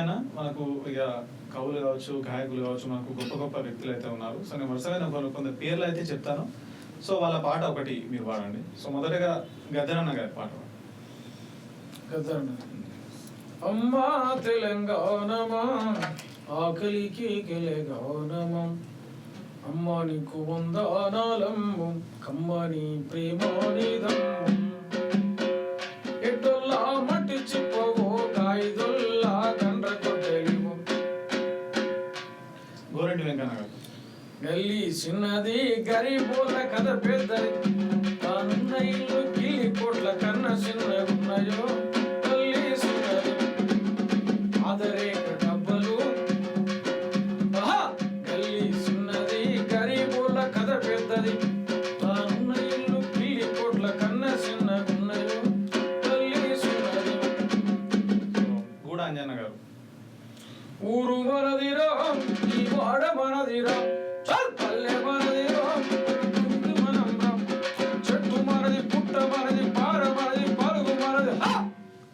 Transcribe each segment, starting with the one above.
అన్న మనకు ఇక కవులు కావచ్చు, గాయకులు కావచ్చు, మనకు గొప్ప గొప్ప వ్యక్తులు అయితే ఉన్నారు. సో నేను వరుసగా కొంత పేర్లు అయితే చెప్తాను. సో వాళ్ళ పాట ఒకటి మీరు పాడండి. సో మొదటగా గద్దరన్న గారి పాట. గద్దరన్న. అమ్మా తెలంగాణమా ఆకలికి గెలగానమా, అమ్మ నీకు వందనాలమ్ము కమ్మని ప్రేమానిదమ్ము, ఎటొల్లా మట్టి చిప్పవో కాయిదొల్లా గండ్ర కొట్టెలివు. గోరంటి వెంకన్న గారు. గల్లీ చిన్నది గరీబోల కథ పెద్దది, తానున్న ఇల్లు కిల్లి కోట్ల కన్నా చిన్నగున్నాయో. గల్లీ చిన్నది ఆదరేక డబ్బలు, గల్లీ చిన్నది గరీబోల కథ పెద్దది, తానున్న ఇల్లు కిల్లి కోట్ల కన్నా చిన్నగున్నాయో. గల్లీ చిన్నది. గూడ అంజన్న గారు. ఊరు మనదిరా ఈ వాడ మనదిరా, పల్లె మనదిరా మనం, చెట్టు మనది, పుట్ట మనది, పార మనది, పలుగు మనది,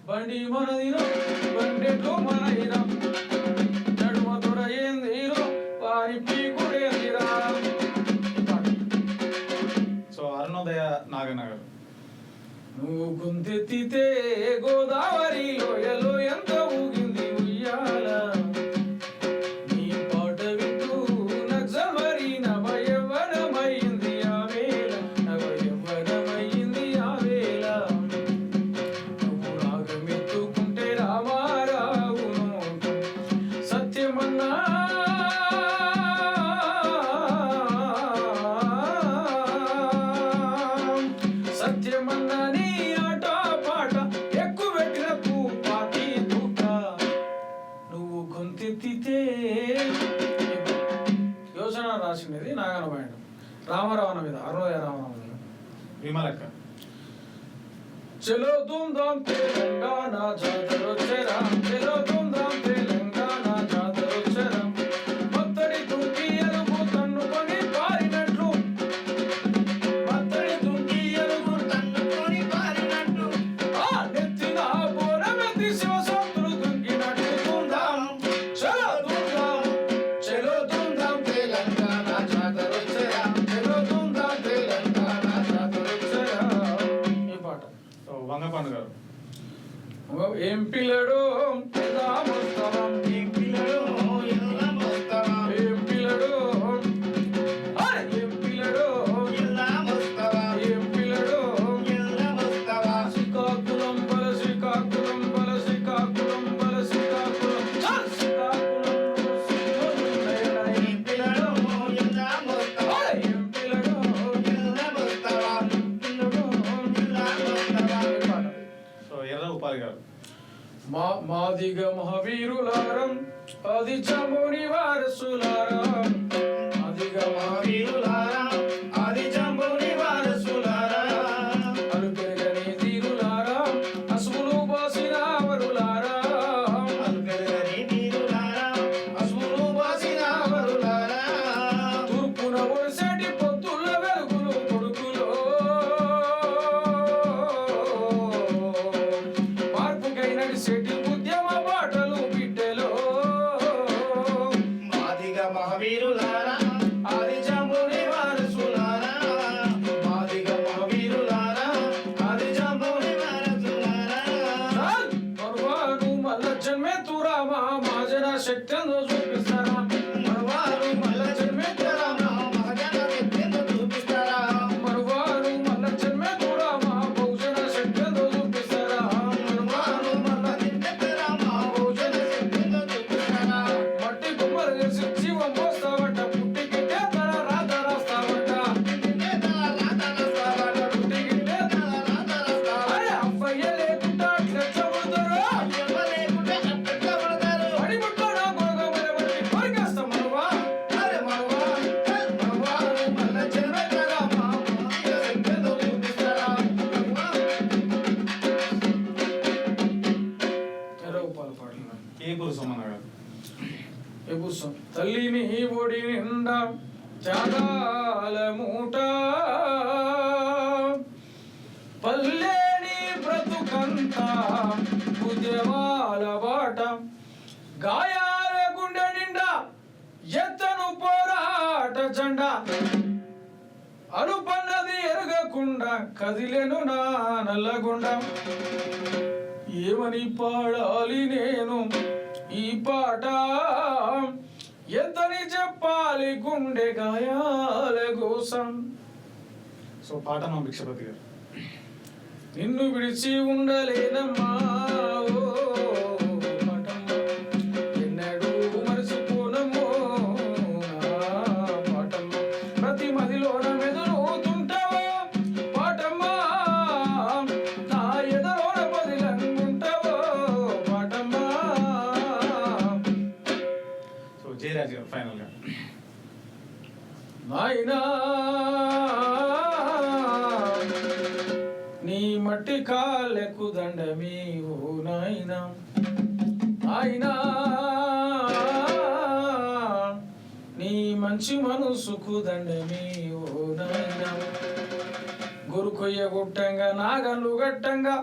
బండి మనదిరా బండెట్లు మనదిరా, నడుమ తొడ ఏందిరా వారి పీకుడేందిరా. సో అరుణోదయ నాగన్న గారు. నువ్వు గుంతెత్తితే గోదావరి లోయలో ఎంత ఊగింది ఉయ్యాల, నీ పాట వింటూ నగ్జమరి నవయవ్వనమైంది ఆ వేళ, నవయవ్వనమైంది ఆ వేళ. నువ్వు రాగమెత్తుకుంటే రామారావును సత్యమన్నా, సత్యమన్నా నీ ఆట పాట ఎక్కువ పెట్టిన పాటి తూట, నువ్వు గొంతెత్తితే. యోచన రాసినది నాగనబాయడం, రామారావణ మీద, అరుణోదయ రామారావు మీద. విమలక్క. చలో ధూమ్ధాం తెలంగాణ జాతరొచ్చెరా, చలో ధూమ్ధాం తెలంగాణ జాతరొచ్చెరా, మత్తడి తుంకి ఎలుగు తన్నుకొని పారినట్లు, మత్తడి తుంకి ఎలుగు తన్నుకొని పారినట్లు, ఆ నెత్తిన బోరమెత్తి శివసత్తులు తుంకినట్లు. ధూమ్ధాం చలో ధూమ్ధాం, చలో ధూమ్ధాం తెలంగాణ జాతరొచ్చెరా, చలో ధూమ్ధాం తెలంగాణ జాతరొచ్చెరా. ఈ పాట. సో వంగపాండు గారు. ఏం పిల్లడు ఎలా మోస్తావా, ఏం పిల్లడు ఎలా మోస్తావా, ఏం పిల్లడు ఏం పిల్లడు ఎలా మోస్తావా, ఏం పిల్లడు ఎలా మోస్తావా, శ్రీకాకుళం బల శ్రీకాకుళం బల శ్రీకాకుళం బల శ్రీకాకుళం శ్రీకాకుళం, ఏం పిల్లడు ఎలా మోస్తావా, ఏం పిల్లడు ఎలా మోస్తావా, పిల్లడు ఎలా మోస్తావా. సో ఎర్ర ఉపాధి గారు. మాదిగ మహావీరులారం అది చంబుని వారసులారం, మాదిగ మహావీరులారం అది చంబుని వారసులారం, అలుపెరగని తీరులారం అసువులు బాసిన వరులారం, అలుపెరగని తీరులారం అసువులు బాసిన వరులారం, తూర్పున ఒడిసెటి పొత్తుల వెలుగులు కొడుకులో, మార్పుకై నడిసెటి ఉద్యమ బాటలు బిడ్డలో. మాదిగ మహావీరులారా ఆది జంబుని వారసులారా, మాదిగ మహావీరులారా ఆది జంబుని వారసులారా. మరువారు మల్ల జన్మెత్తురా మహాజన శక్తిని చూపిస్తారా, మరువారు మల్ల జన్మెత్తురా మహాజన శక్తిని చూపిస్తారా, మరువారు మల్ల జన్మెత్తురా బహుజన శక్తిని చూపిస్తారా, మరువారు మల్ల జన్మెత్తురా బహుజన శక్తిని చూపిస్తారా. మట్టి కుమ్మరు చేసి జీవం పోస్తావట, పుట్టికిట్టే తన రాత రాస్తావట, పుట్టికిట్టే తన రాత రాస్తావట, పుట్టికిట్టే తన రాత రాస్తావట. అరే అవ్వయ్య లేకుండా అట్లా చదువుతారు, అవ్వ లేకుండా అట్లా చదువుతారు, పడిముట్లో నా గోగ బలబడి కొరికేస్తాం మరువా. అరే మరువా మరువారు మల్ల జన్మెత్తరా మహాజన శక్తిని చూపిస్తారా. తెరవుపాలు పాటలు. కేకూరు సోమన్న గారు. ఎబుసం తల్లిని ఒడి నిండా త్యాగాల మూట, పల్లెని బ్రతుకంతా ఉద్యమాల బాట, గాయాల గుండె నిండా ఎత్తను పోరాట జెండా అలుపన్నది ఎరగకుండా కదిలెను నా నల్లగుండ ఏమని పాడాలి నేను ఈ పాట ఎంతని చెప్పాలి గుండె గాయాల కోసం. సో పాట మా భిక్షపతి గారు. నిన్ను విడిచి ఉండలేనమ్మా ఓ పాటమ్మ, ఎన్నడూ మరచిపోనమ్మో నా పాటమ్మ, ప్రతి మదిలోన మెదులుతుంటావో పాటమ్మ, నా ఎదలోన పదిలంగుంటావో పాటమ్మ. సో జయరాజ్ గారు ఫైనల్ గా. నాయనా నీ మట్టి కాళ్ళకు దండమే ఓ నాయనా, నాయనా నీ మంచి మనసుకు దండమే ఓ నాయనా. గురుకొయ్య గుట్టంగా నాగన్లు గట్టంగా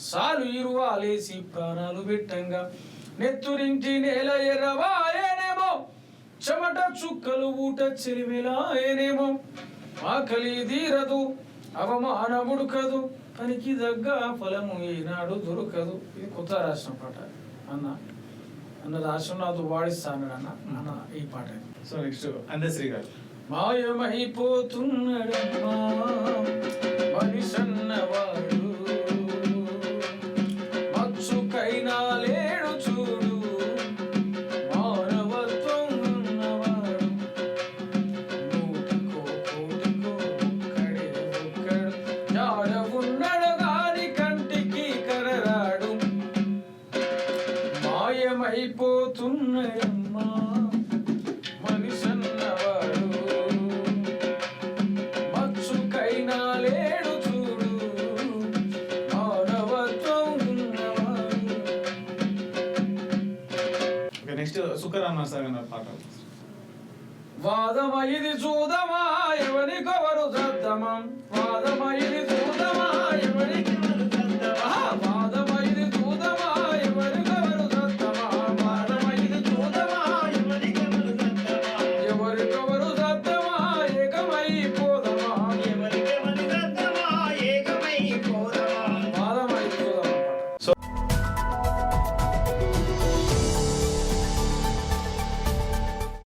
సాలు ఇరువాలేసి ప్రాణాలు పెట్టంగా నెత్తురింటి నేల ఎర్రవాయనేమో, చెమట చుక్కలు ఊట చెలిమిలాయనేమో, ఆకలి తీరదు అవమానముడుకదు పనికి దగ్గ ఫలము ఈనాడు దొరకదు. ఇది కొత్త రాసిన పాట అన్న రాసిన నాతో వాడిస్తాను అన్న ఈ పాట. సో నెక్స్ట్ అందశ్రీ గారు. మాయమైపోతున్నాడమ్మా మనిషన్నవాడు, మచ్చుకైనా లేడు చూడు మానవత్వం ఉన్నవాడు, నూటికో కోటికో ఒక్కడే ఒక్కడు జాడ ఉన్నాడు గాని కంటికి కనరాడు. మాయమైపోతున్నాడమ్మా మనిషన్నవాడు, మచ్చుకైనా లేడు చూడు మానవత్వం ఉన్నవాడు. ఓకే నెక్స్ట్ సుఖరామ సార్ గారు పాట. వాదమ ఇది చూదమా ఎవరికొవరు సద్దమా, వాదమ ఇది